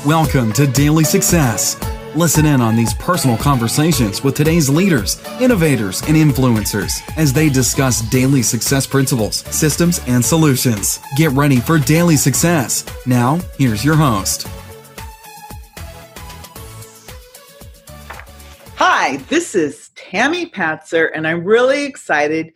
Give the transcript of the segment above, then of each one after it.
Welcome to Daily Success. Listen in on these personal conversations with today's leaders, innovators, and influencers as they discuss daily success principles, systems, and solutions. Get ready for Daily Success. Now, here's your host. Hi, this is Tammy Patzer, and I'm really excited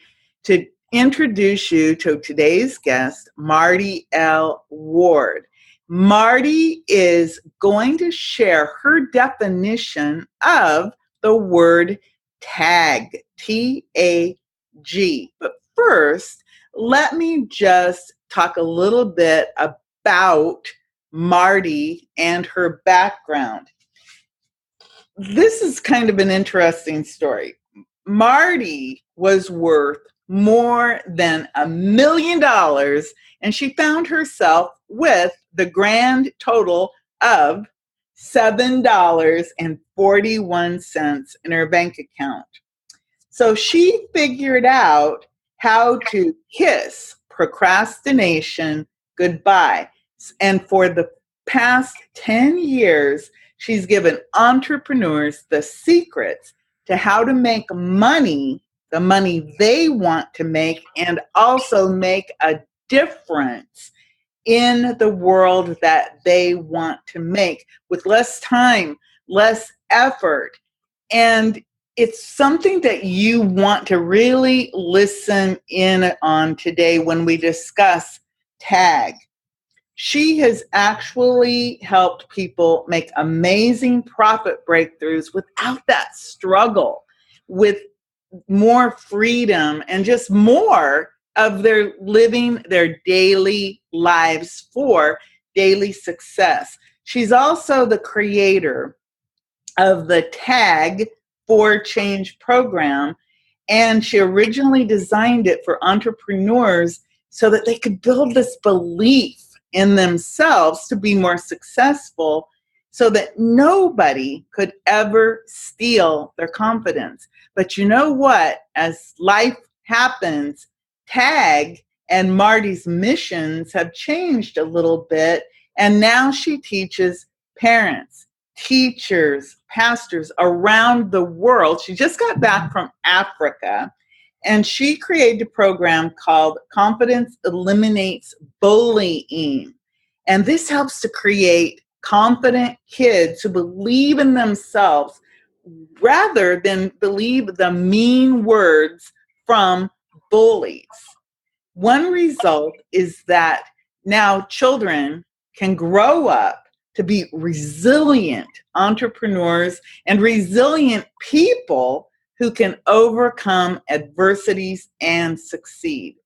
to introduce you to today's guest, Marty L Ward. Marty is going to share her definition of the word tag, T-A-G. But first, let me just talk a little bit about Marty and her background. This is kind of an interesting story. Marty was worth more than $1 million, and she found herself with the grand total of $7.41 in her bank account. So she figured out how to kiss procrastination goodbye. And for the past 10 years, she's given entrepreneurs the secrets to how to make money, the money they want to make, and also make a difference in the world that they want to make with less time, less effort. And it's something that you want to really listen in on today when we discuss tag. She has actually helped people make amazing profit breakthroughs without that struggle, with more freedom and just more of their living their daily lives for daily success. She's also the creator of the Tag for Change program, and she originally designed it for entrepreneurs so that they could build this belief in themselves to be more successful, so that nobody could ever steal their confidence. But you know what? As life happens, Tag and Marty's missions have changed a little bit, and now she teaches parents, teachers, pastors around the world. She just got back from Africa, and she created a program called Confidence Eliminates Bullying. And this helps to create confident kids who believe in themselves rather than believe the mean words from bullies. One result is that now children can grow up to be resilient entrepreneurs and resilient people who can overcome adversities and succeed.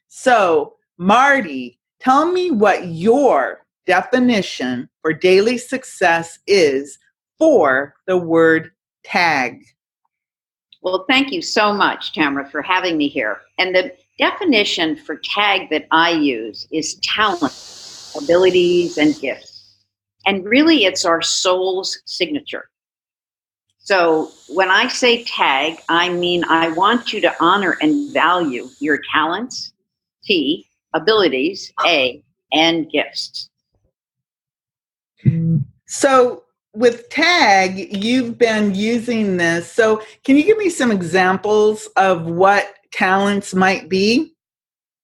So, Marty, tell me what your definition for daily success is for the word tag. Well, thank you so much, Tamara, for having me here. And the definition for tag that I use is talent, abilities, and gifts. And really, it's our soul's signature. So when I say tag, I mean I want you to honor and value your talents, T, abilities, A, and gifts. So with tag, you've been using this. So can you give me some examples of what talents might be?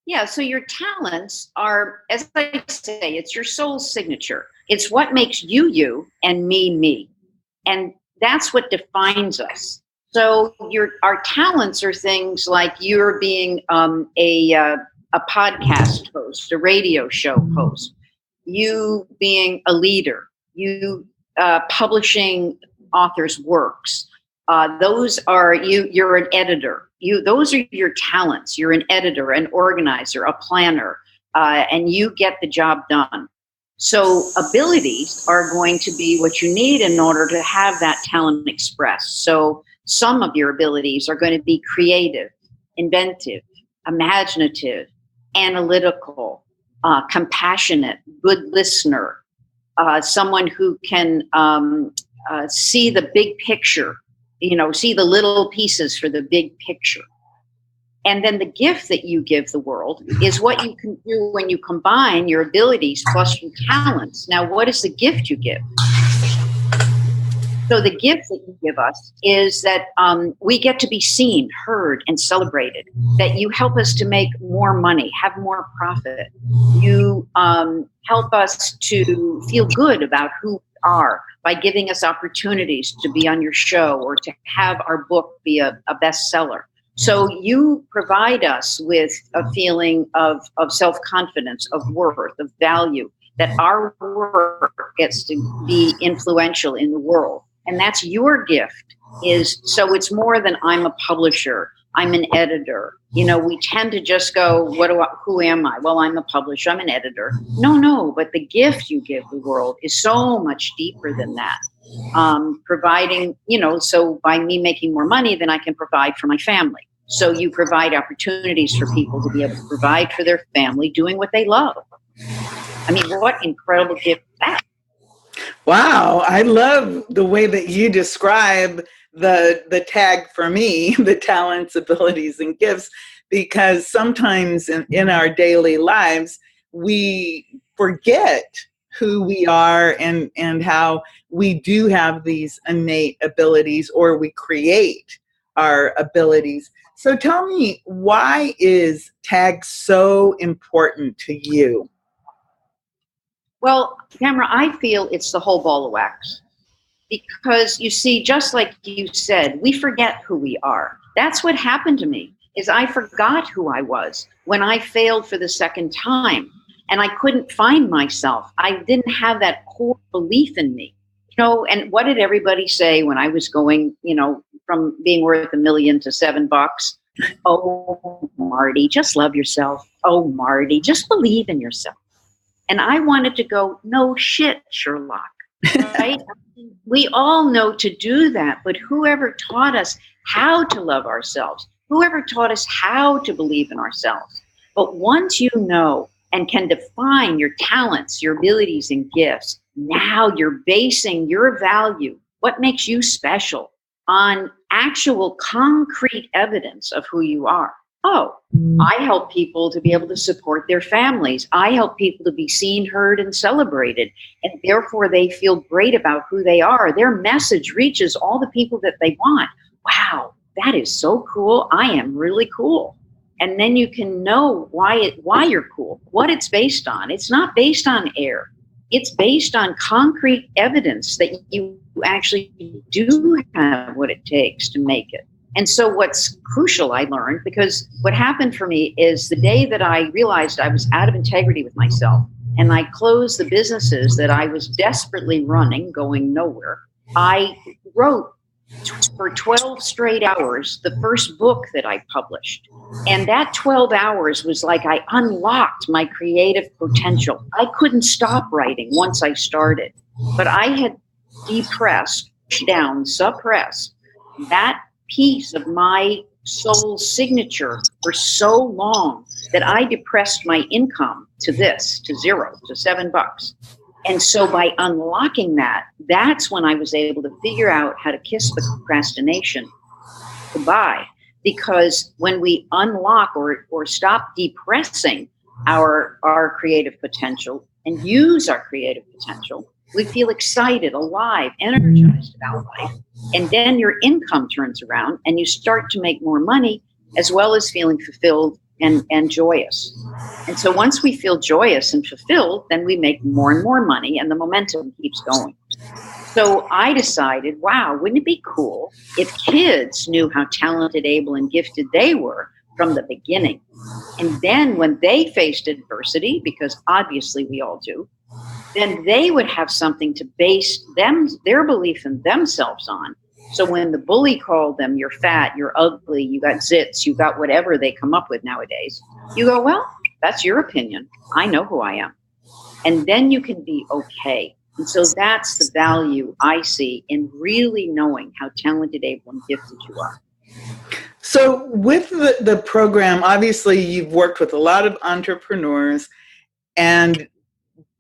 Yeah, so your talents are, as I say, it's your soul's signature. It's what makes you, you, and me. And that's what defines us. So our talents are things like you're being a podcast host, a radio show host, you being a leader, you publishing authors' works. Those are you're an editor. Those are your talents. You're an editor, an organizer, a planner, and you get the job done. So abilities are going to be what you need in order to have that talent expressed. So some of your abilities are going to be creative, inventive, imaginative, analytical, compassionate, good listener, someone who can see the big picture, see the little pieces for the big picture. And then the gift that you give the world is what you can do when you combine your abilities plus your talents. Now, what is the gift you give? So the gift that you give us is that we get to be seen, heard, and celebrated, that you help us to make more money, have more profit. You help us to feel good about who we are by giving us opportunities to be on your show or to have our book be a bestseller. So you provide us with a feeling of self-confidence, of worth, of value, that our work gets to be influential in the world. And that's your gift. So it's more than I'm a publisher, I'm an editor. You know, we tend to just go, who am I? Well, I'm a publisher, I'm an editor. No, but the gift you give the world is so much deeper than that. Providing, so by me making more money, then I can provide for my family. So you provide opportunities for people to be able to provide for their family doing what they love. I mean, what incredible gift is that? Wow, I love the way that you describe the tag for me, the talents, abilities, and gifts, because sometimes in our daily lives, we forget who we are and how we do have these innate abilities, or we create our abilities. So tell me, why is tag so important to you? Well, Tamara, I feel it's the whole ball of wax. Because you see, just like you said, we forget who we are. That's what happened to me, is I forgot who I was when I failed for the second time. And I couldn't find myself. I didn't have that core belief in me. And what did everybody say when I was going, from being worth $1 million to $7? Oh, Marty, just love yourself. Oh, Marty, just believe in yourself. And I wanted to go, no shit, Sherlock, right? We all know to do that, but whoever taught us how to love ourselves, whoever taught us how to believe in ourselves. But once you know and can define your talents, your abilities, and gifts, now you're basing your value, what makes you special, on actual concrete evidence of who you are. Oh, I help people to be able to support their families. I help people to be seen, heard, and celebrated. And therefore, they feel great about who they are. Their message reaches all the people that they want. Wow, that is so cool. I am really cool. And then you can know why you're cool, what it's based on. It's not based on air. It's based on concrete evidence that you actually do have what it takes to make it. And so what's crucial, I learned, because what happened for me is the day that I realized I was out of integrity with myself and I closed the businesses that I was desperately running, going nowhere, I wrote for 12 straight hours the first book that I published. And that 12 hours was like I unlocked my creative potential. I couldn't stop writing once I started, but I had suppressed that piece of my soul signature for so long that I depressed my income to zero, to $7. And so by unlocking that, that's when I was able to figure out how to kiss the procrastination goodbye. Because when we unlock or stop depressing our creative potential and use our creative potential, we feel excited, alive, energized about life. And then your income turns around and you start to make more money, as well as feeling fulfilled and joyous. And so once we feel joyous and fulfilled, then we make more and more money and the momentum keeps going. So I decided, wow, wouldn't it be cool if kids knew how talented, able, and gifted they were from the beginning? And then when they faced adversity, because obviously we all do, then they would have something to base their belief in themselves on. So when the bully called them, you're fat, you're ugly, you got zits, you got whatever they come up with nowadays, you go, well, that's your opinion. I know who I am. And then you can be okay. And so that's the value I see in really knowing how talented, able, and gifted you are. So with the program, obviously you've worked with a lot of entrepreneurs,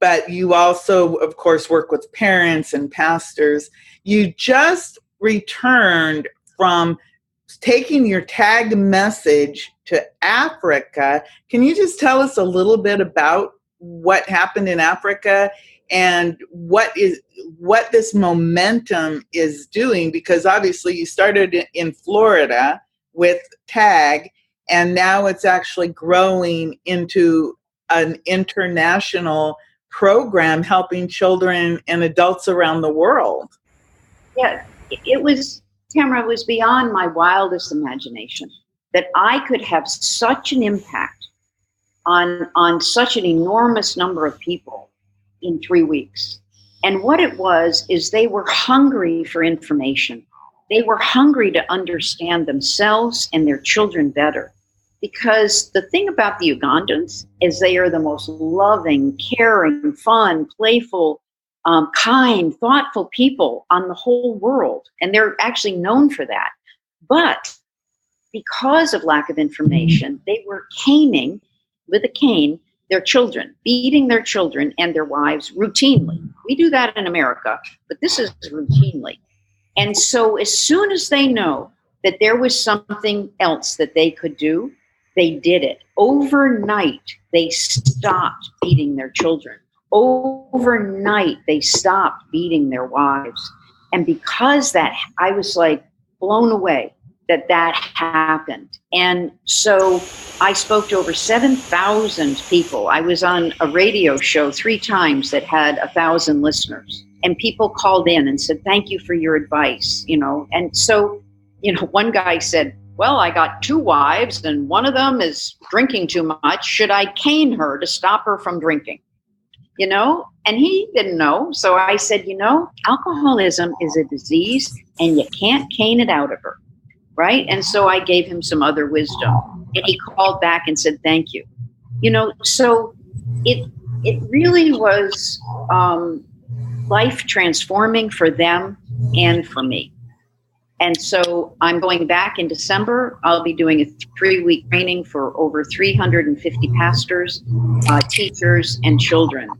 but you also, of course, work with parents and pastors. You just returned from taking your tag message to Africa. Can you just tell us a little bit about what happened in Africa and what this momentum is doing? Because obviously you started in Florida with TAG, and now it's actually growing into an international program helping children and adults around the world. Yeah, it was, Tamara, it was beyond my wildest imagination that I could have such an impact on such an enormous number of people in 3 weeks. And what it was is they were hungry for information. They were hungry to understand themselves and their children better. Because the thing about the Ugandans is they are the most loving, caring, fun, playful, kind, thoughtful people on the whole world. And they're actually known for that. But because of lack of information, they were caning with a cane their children, beating their children and their wives routinely. We do that in America, but this is routinely. And so as soon as they know that there was something else that they could do, they did it. Overnight, they stopped beating their children. Overnight, they stopped beating their wives. And because that, I was like blown away that happened. And so I spoke to over 7,000 people. I was on a radio show 3 times that had 1,000 listeners. And people called in and said, thank you for your advice, And so, one guy said, well, I got 2 wives and one of them is drinking too much. Should I cane her to stop her from drinking? And he didn't know. So I said, alcoholism is a disease and you can't cane it out of her. Right. And so I gave him some other wisdom and he called back and said, thank you. So it really was life transforming for them and for me. And so I'm going back in December. I'll be doing a 3-week training for over 350 pastors, teachers, and children,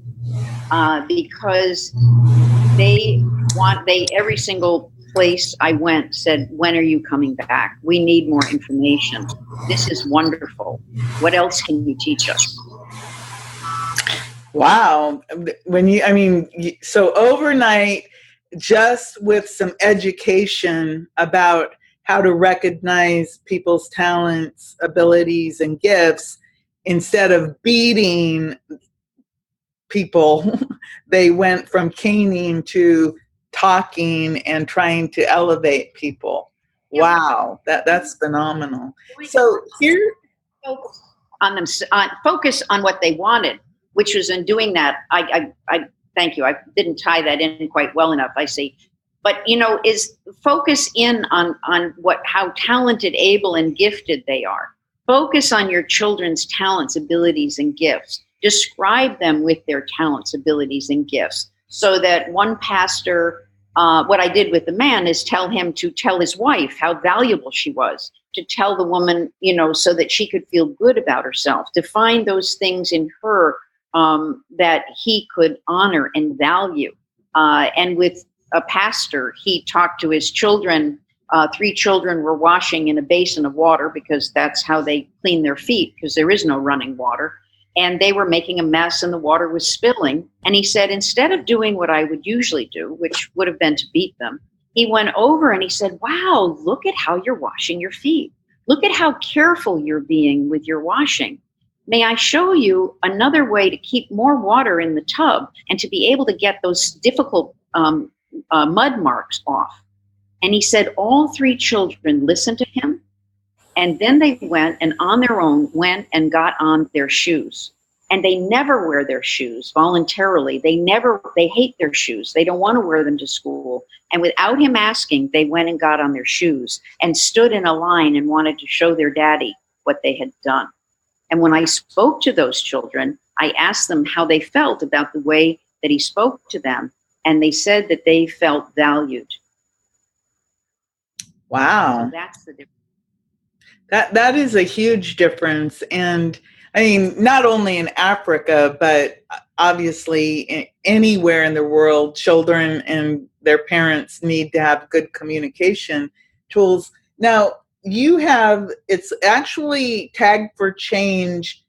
because every single place I went said, when are you coming back? We need more information. This is wonderful. What else can you teach us? Wow. So overnight, just with some education about how to recognize people's talents, abilities, and gifts, instead of beating people, they went from caning to talking and trying to elevate people. Wow, that's phenomenal. So here, focus on what they wanted, which was in doing that. I thank you. I didn't tie that in quite well enough, I see. But is focus in on how talented, able, and gifted they are. Focus on your children's talents, abilities, and gifts. Describe them with their talents, abilities, and gifts. So that one pastor, what I did with the man is tell him to tell his wife how valuable she was, to tell the woman, so that she could feel good about herself, to find those things in her that he could honor and value. And with a pastor, he talked to his children. 3 children were washing in a basin of water because that's how they clean their feet, because there is no running water. And they were making a mess and the water was spilling. And he said, instead of doing what I would usually do, which would have been to beat them, he went over and he said, wow, look at how you're washing your feet. Look at how careful you're being with your washing. May I show you another way to keep more water in the tub and to be able to get those difficult mud marks off? And he said all 3 children listened to him. And then they went and on their own went and got on their shoes. And they never wear their shoes voluntarily. They hate their shoes. They don't want to wear them to school. And without him asking, they went and got on their shoes and stood in a line and wanted to show their daddy what they had done. And when I spoke to those children, I asked them how they felt about the way that he spoke to them. And they said that they felt valued. Wow. So that's the difference. That is a huge difference. And I mean, not only in Africa, but obviously anywhere in the world, children and their parents need to have good communication tools. Now, it's actually Tag for Change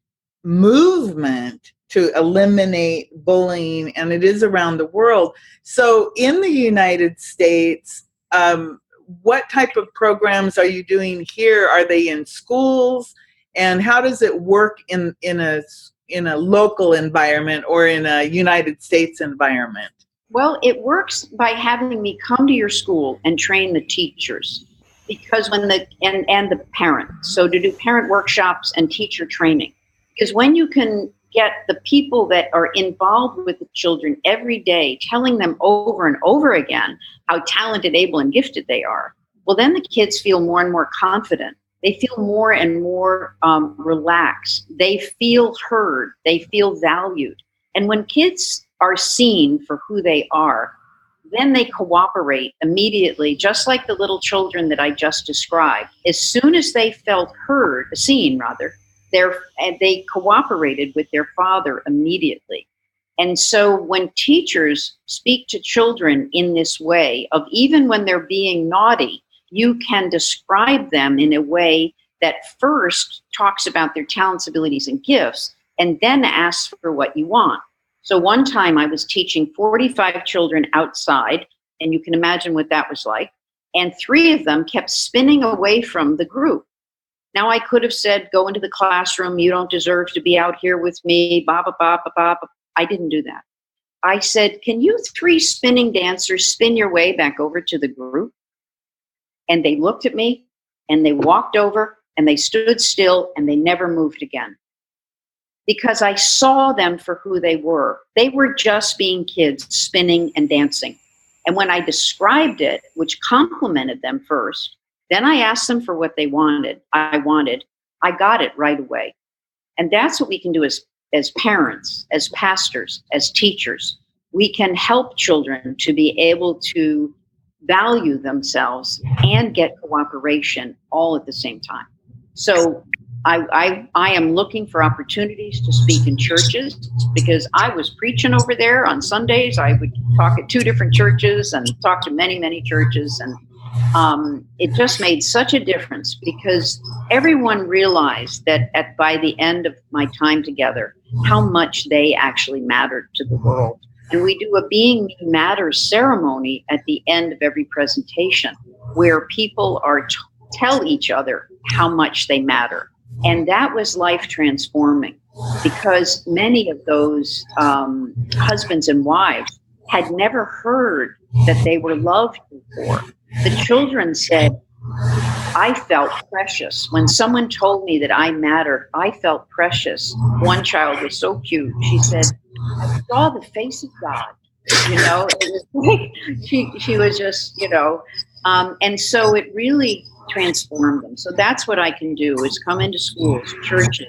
movement to eliminate bullying, and it is around the world. So in the United States, what type of programs are you doing here? Are they in schools? And how does it work in a local environment or in a United States environment? Well, it works by having me come to your school and train the teachers, because when and the parents. So to do parent workshops and teacher training, because when you can get the people that are involved with the children every day, telling them over and over again how talented, able, and gifted they are, well, then the kids feel more and more confident. They feel more and more relaxed. They feel heard. They feel valued. And when kids are seen for who they are, then they cooperate immediately, just like the little children that I just described. As soon as they felt seen, they cooperated with their father immediately. And so when teachers speak to children in this way, of even when they're being naughty, you can describe them in a way that first talks about their talents, abilities, and gifts, and then asks for what you want. So one time I was teaching 45 children outside, and you can imagine what that was like. And 3 of them kept spinning away from the group. Now I could have said, go into the classroom, you don't deserve to be out here with me, ba ba ba ba ba. I didn't do that. I said, can you 3 spinning dancers spin your way back over to the group? And they looked at me, and they walked over, and they stood still, and they never moved again. Because I saw them for who they were. They were just being kids, spinning and dancing. And when I described it, which complimented them first, then I asked them for what they wanted. I got it right away. And that's what we can do as parents, as pastors, as teachers. We can help children to be able to value themselves and get cooperation all at the same time. So I am looking for opportunities to speak in churches, because I was preaching over there on Sundays. I would talk at 2 different churches and talk to many, many churches. And it just made such a difference, because everyone realized that by the end of my time together, how much they actually mattered to the world. And we do a Being Me Matters ceremony at the end of every presentation, where people tell each other how much they matter. And that was life transforming, because many of those husbands and wives had never heard that they were loved before. The children said, I felt precious. When someone told me that I mattered, I felt precious. One child was so cute. She said, I saw the face of God. It was like, she was just, and so it really transformed them. So that's what I can do, is come into schools, churches,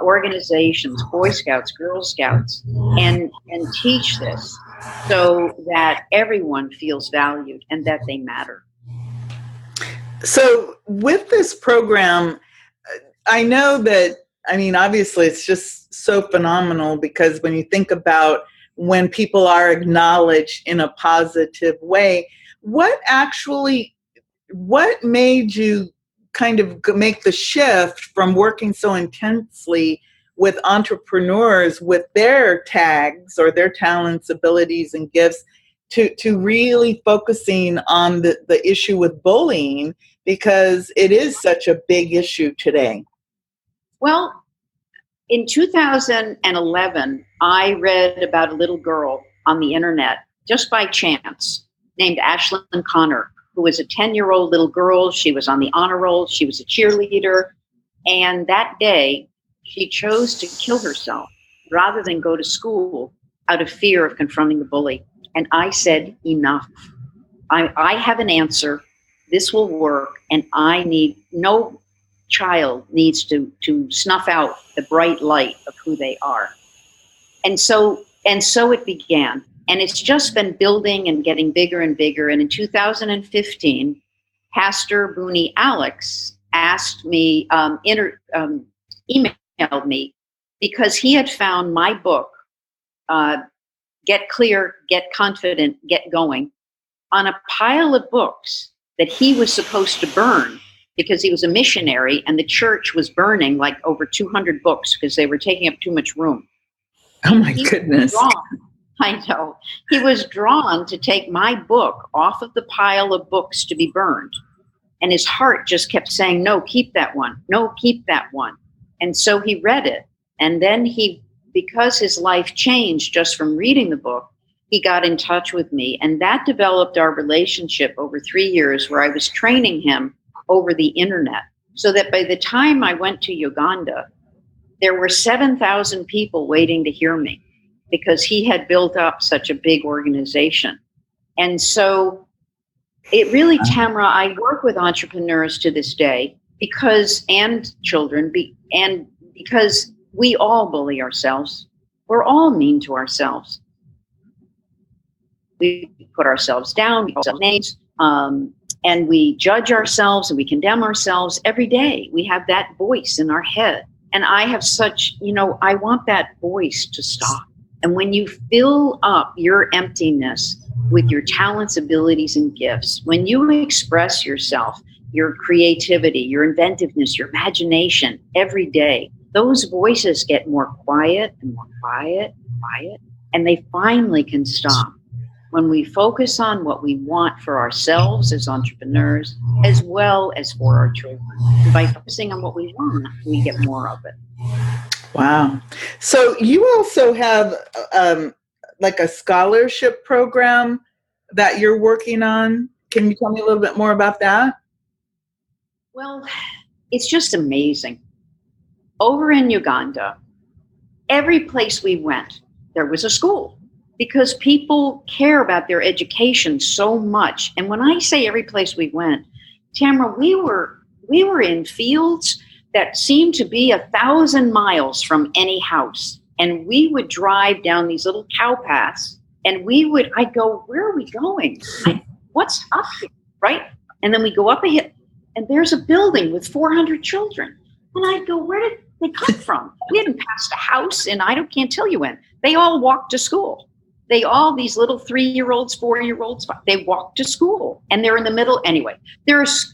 organizations, Boy Scouts, Girl Scouts, and teach this, so that everyone feels valued and that they matter. So with this program, I know that, obviously it's just so phenomenal, because when you think about when people are acknowledged in a positive way, what made you kind of make the shift from working so intensely with entrepreneurs with their tags or their talents, abilities, and gifts to really focusing on the issue with bullying, because it is such a big issue today? Well, in 2011, I read about a little girl on the internet, just by chance, named Ashlyn Connor, who was a 10-year-old little girl. She was on the honor roll. She was a cheerleader. And that day, she chose to kill herself rather than go to school out of fear of confronting the bully. And I said, enough. I have an answer. This will work. And no child needs to snuff out the bright light of who they are. And so it began. And it's just been building and getting bigger and bigger. And in 2015, Pastor Booney Alex asked me, emailed me, because he had found my book, Get Clear, Get Confident, Get Going, on a pile of books that he was supposed to burn, because he was a missionary and the church was burning like over 200 books because they were taking up too much room. Oh my goodness. I know. He was drawn to take my book off of the pile of books to be burned. And his heart just kept saying, no, keep that one. No, keep that one. And so he read it. And then because his life changed just from reading the book, he got in touch with me. And that developed our relationship over 3 years, where I was training him over the internet, so that by the time I went to Uganda, there were 7,000 people waiting to hear me, because he had built up such a big organization. And so it really, Tamara, I work with entrepreneurs to this day and children, because we all bully ourselves. We're all mean to ourselves. We put ourselves down, we call names, and we judge ourselves and we condemn ourselves every day. We have that voice in our head. And I have I want that voice to stop. And when you fill up your emptiness with your talents, abilities, and gifts, when you express yourself, your creativity, your inventiveness, your imagination every day, those voices get more quiet and more quiet and quiet, and they finally can stop. When we focus on what we want for ourselves as entrepreneurs, as well as for our children, by focusing on what we want, we get more of it. Wow. So you also have like a scholarship program that you're working on. Can you tell me a little bit more about that? Well, it's just amazing. Over in Uganda, every place we went, there was a school, because people care about their education so much. And when I say every place we went, Tamara, we were in fields that seemed to be 1,000 miles from any house. And we would drive down these little cow paths, and I'd go, where are we going? What's up here, right? And then we go up a hill, and there's a building with 400 children. And I'd go, where did they come from? We hadn't passed a house, and can't tell you when. They all walked to school. These little 3-year-olds, 4-year-olds, they walk to school, and they're in the middle. Anyway, there's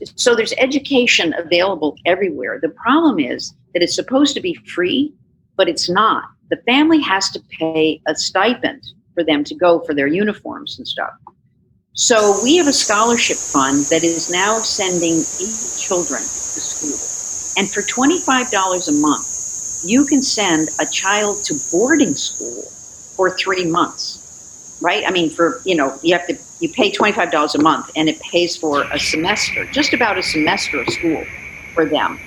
education available everywhere. The problem is that it's supposed to be free, but it's not. The family has to pay a stipend for them to go for their uniforms and stuff. So we have a scholarship fund that is now sending 8 children to school. And for $25 a month, you can send a child to boarding school for 3 months. Right? I mean, you pay $25 a month, and it pays for a semester, just about a semester of school for them.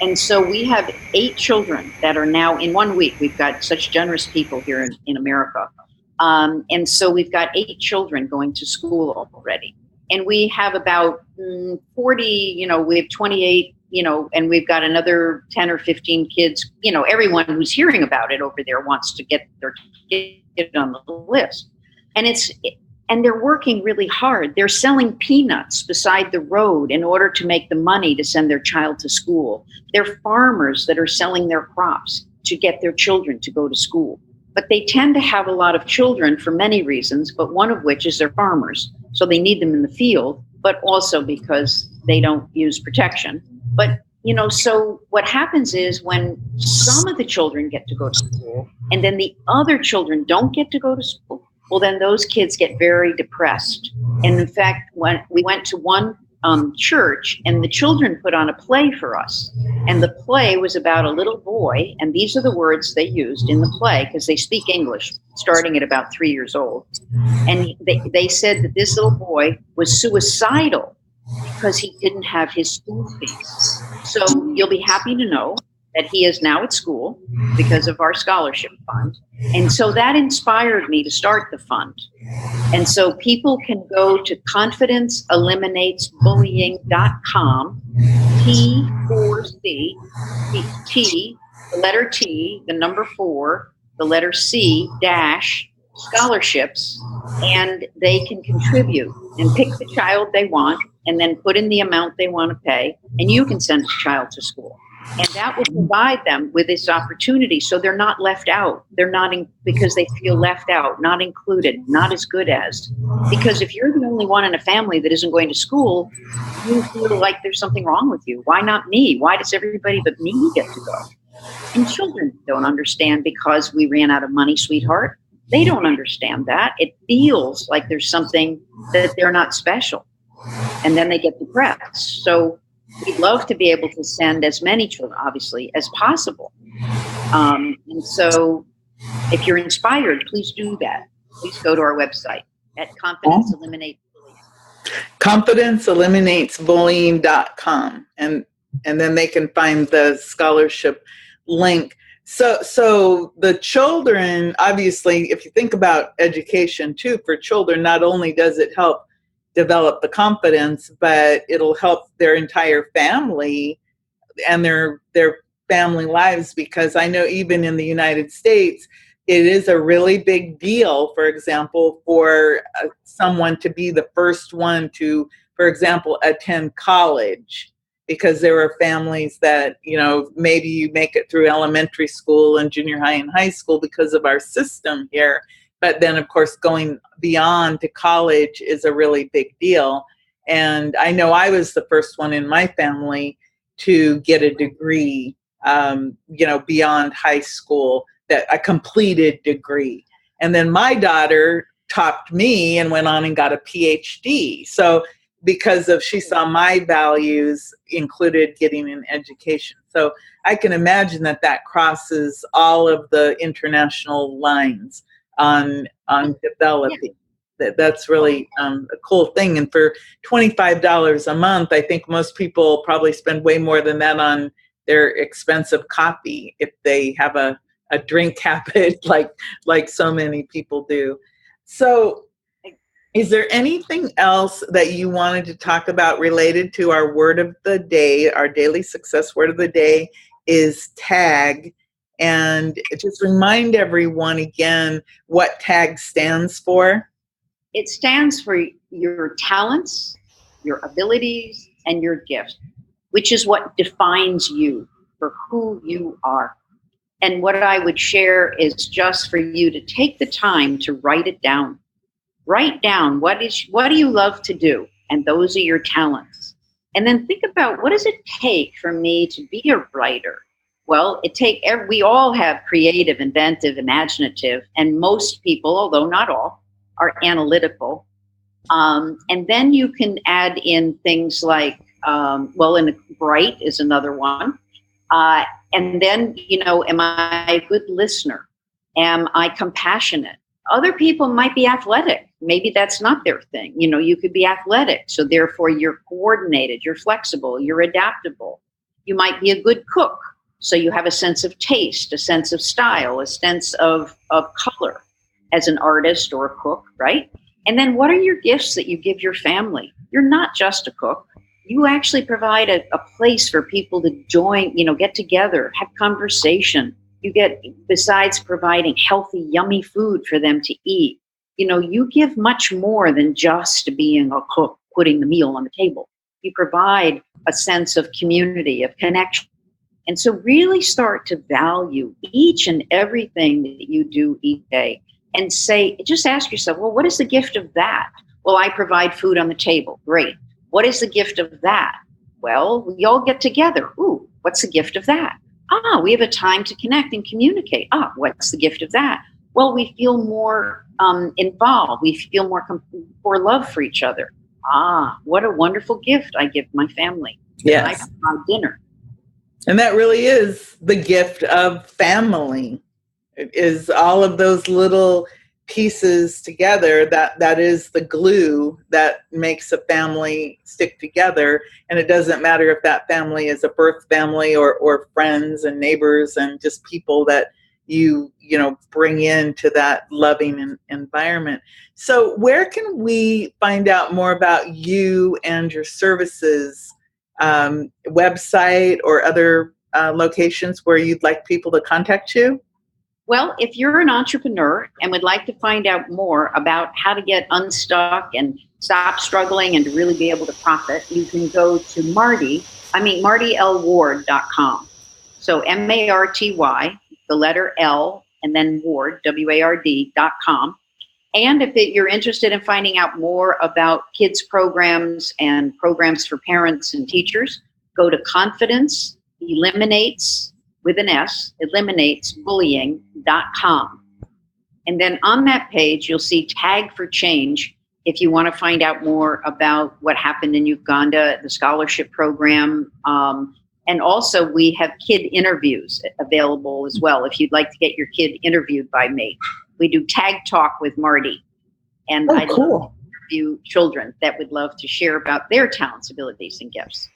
And so we have 8 children that are now in 1 week. We've got such generous people here in America. And so we've got 8 children going to school already. And we have about 40, we have 28, and we've got another 10 or 15 kids. Everyone who's hearing about it over there wants to get their kid on the list. And they're working really hard. They're selling peanuts beside the road in order to make the money to send their child to school. They're farmers that are selling their crops to get their children to go to school. But they tend to have a lot of children for many reasons, but one of which is they're farmers. So they need them in the field, but also because they don't use protection. But, so what happens is when some of the children get to go to school and then the other children don't get to go to school, well, then those kids get very depressed. And in fact, when we went to one church, and the children put on a play for us. And the play was about a little boy, and these are the words they used in the play, because they speak English, starting at about 3 years old. And they said that this little boy was suicidal because he didn't have his school fees. So you'll be happy to know that he is now at school because of our scholarship fund. And so that inspired me to start the fund. And so people can go to confidenceeliminatesbullying.com, T4C, T, the letter T, the number 4, the letter C, dash, scholarships, and they can contribute and pick the child they want and then put in the amount they want to pay, and you can send a child to school. And that will provide them with this opportunity so they're not left out. They're not because they feel left out, not included, not as good as. Because if you're the only one in a family that isn't going to school, you feel like there's something wrong with you. Why not me? Why does everybody but me get to go? And children don't understand because we ran out of money, sweetheart. They don't understand that. It feels like there's something that they're not special. And then they get depressed. So we'd love to be able to send as many children, obviously, as possible. And so if you're inspired, please do that. Please go to our website at Confidence Eliminates Bullying. ConfidenceEliminatesBullying.com. And then they can find the scholarship link. So the children, obviously, if you think about education too, for children, not only does it help develop the confidence, but it'll help their entire family and their family lives, because I know even in the United States, it is a really big deal, for example, for someone to be the first one to, for example, attend college, because there are families that, maybe you make it through elementary school and junior high and high school because of our system here. But then, of course, going beyond to college is a really big deal. And I know I was the first one in my family to get a degree, beyond high school, that a completed degree. And then my daughter topped me and went on and got a PhD. So because she saw my values included getting an education. So I can imagine that crosses all of the international lines on developing. That's really a cool thing. And for $25 a month, I think most people probably spend way more than that on their expensive coffee if they have a drink habit like so many people do. So is there anything else that you wanted to talk about related to our word of the day? Our daily success word of the day is TAG. And just remind everyone again what TAG stands for. It stands for your talents, your abilities, and your gifts, which is what defines you for who you are. And what I would share is just for you to take the time to write it down. Write down what do you love to do? And those are your talents. And then think about, what does it take for me to be a writer? Well, we all have creative, inventive, imaginative, and most people, although not all, are analytical. And then you can add in things like, and bright is another one. And then, am I a good listener? Am I compassionate? Other people might be athletic. Maybe that's not their thing. You could be athletic. So therefore you're coordinated, you're flexible, you're adaptable. You might be a good cook. So you have a sense of taste, a sense of style, a sense of color as an artist or a cook, right? And then what are your gifts that you give your family? You're not just a cook. You actually provide a place for people to join, get together, have conversation. You get, besides providing healthy, yummy food for them to eat, you give much more than just being a cook, putting the meal on the table. You provide a sense of community, of connection. And so really start to value each and everything that you do each day, and just ask yourself, well, what is the gift of that? Well, I provide food on the table. Great. What is the gift of that? Well, we all get together. Ooh, what's the gift of that? We have a time to connect and communicate. What's the gift of that? Well, we feel more involved. We feel more love for each other. What a wonderful gift I give my family. Yes. I provide dinner. And that really is the gift of family. It is all of those little pieces together that is the glue that makes a family stick together. And it doesn't matter if that family is a birth family or friends and neighbors and just people that you bring into that loving environment. So where can we find out more about you and your services? Website or other locations where you'd like people to contact you? Well, if you're an entrepreneur and would like to find out more about how to get unstuck and stop struggling and to really be able to profit, you can go to MartyLWard.com. So Marty, the letter L, and then Ward, WARD.com. And if you're interested in finding out more about kids programs and programs for parents and teachers, go to Confidence Eliminates, with an S, eliminatesbullying.com. And then on that page, you'll see Tag for Change if you want to find out more about what happened in Uganda, the scholarship program. And also we have kid interviews available as well if you'd like to get your kid interviewed by me. We do Tag Talk with Marty. And I love to interview children that would love to share about their talents, abilities, and gifts.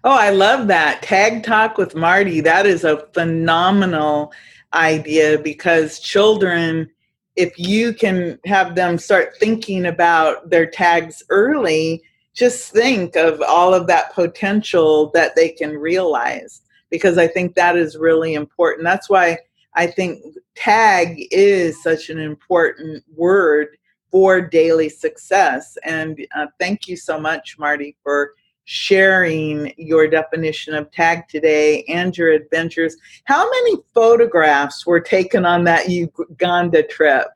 Oh, I love that. Tag Talk with Marty. That is a phenomenal idea because children, if you can have them start thinking about their tags early, just think of all of that potential that they can realize, because I think that is really important. That's why I think tag is such an important word for daily success. And thank you so much, Marty, for sharing your definition of tag today and your adventures. How many photographs were taken on that Uganda trip?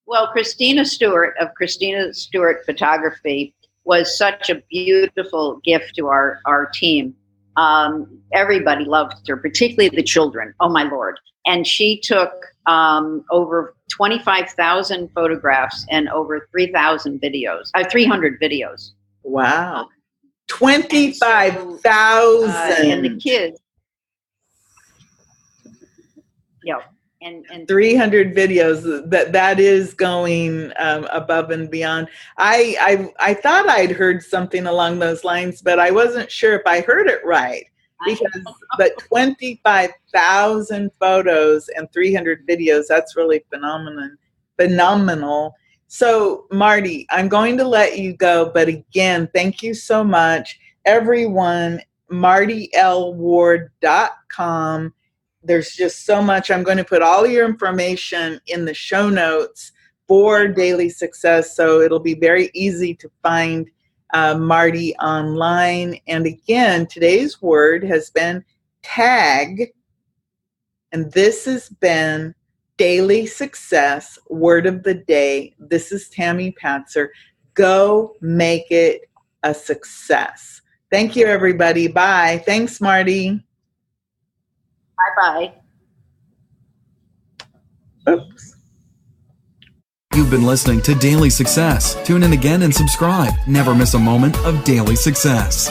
Well, Christina Stewart of Christina Stewart Photography was such a beautiful gift to our team. Everybody loved her, particularly the children. Oh, my Lord. And she took over 25,000 photographs and over 300 videos. Wow. 25,000. And the kids. Yeah. And 300 videos, that is going above and beyond. I thought I'd heard something along those lines, but I wasn't sure if I heard it right, because but 25,000 photos and 300 videos, that's really phenomenal. So Marty, I'm going to let you go, but again, thank you so much, everyone. MartyLWard.com. There's just so much. I'm going to put all your information in the show notes for daily success, so it'll be very easy to find Marty online. And again, today's word has been tag, and this has been Daily Success Word of the Day. This is Tammy Patzer. Go make it a success. Thank you, everybody. Bye. Thanks, Marty. Bye-bye. Oops. You've been listening to Daily Success. Tune in again and subscribe. Never miss a moment of daily success.